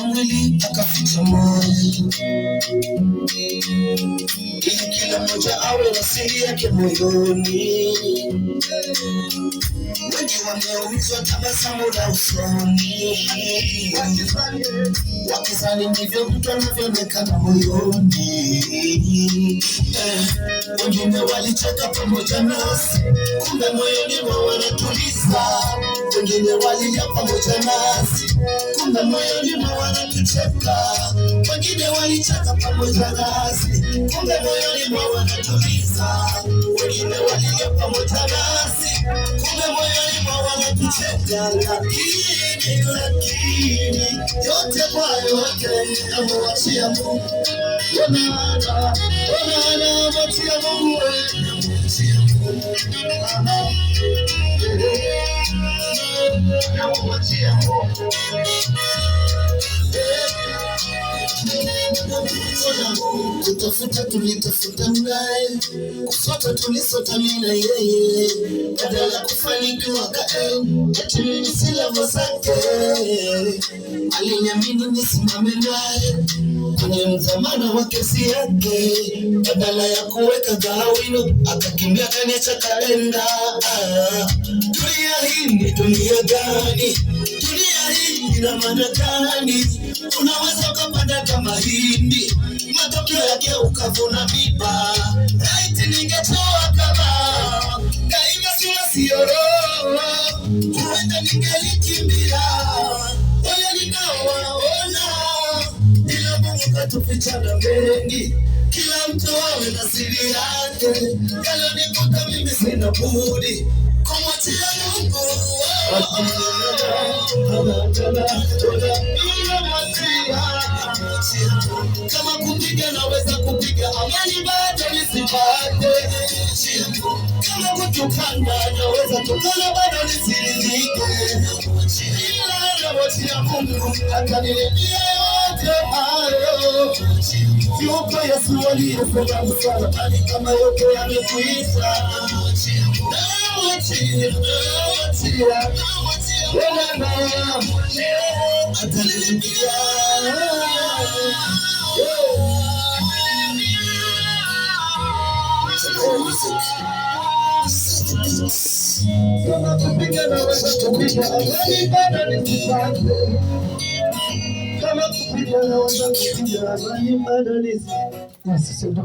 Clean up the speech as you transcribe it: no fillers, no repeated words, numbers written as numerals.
Mwili akaficha moyo ili kila mmoja awe na siri yake moyoni. Wengi wameumizwa tabasamu la usoni, wakizani ndivyo mtu anavyoonekana moyoni. Wengine walicheka pamoja nasi, kumbe moyoni mwao wanatuliza. Wengine walilia pamoja nasi, kumbe moyoni mwao wanatucheka. Wengine walicheka pamoja nasi, kumbe moyoni mwao wanatuliza. Wengine walilia pamoja nasi, kumbe moyoni mwao wanatucheka. Lakini yote kwa yote namuachia Mungu. Namuachia Mungu. Namuachia Mungu. Kutafuta tulitafuta naye, kusota tulisota mimi na yeye, badala kufanikiwa eti mimi si level zake. Aliniamini nisimame naye kwenye mzamana wa kesi yake, badala ya kuweka gawino akakimbia kaniacha kalenda. Dunia hii ni dunia gani? Dunia hii ina maana gani? Unaweza ukapanda kama hindi, matokeo yake ukavuna miba. Laiti ningetoa kama kainga sioro, huenda ningelikimbia. Wale ninaowaona ila Mungu katufichana mengi, kila mtu awe na siri yake. Yalonikuta mimi sina budi kumwachia Mungu. Kama kupiga naweza kupiga, amani bado nisipate. Kama kutukana naweza tukana bado nisiridhike. Ila namwachia Mungu atanilipia yote hayo. Yupo Yesu aliyesema msalabani kama yote yamekwisha. Namwachia atanilipia. Kama kupiga naweza kupiga, amani bado nisipate. Kama kupiga naweza kupiga, amani bado nisipate.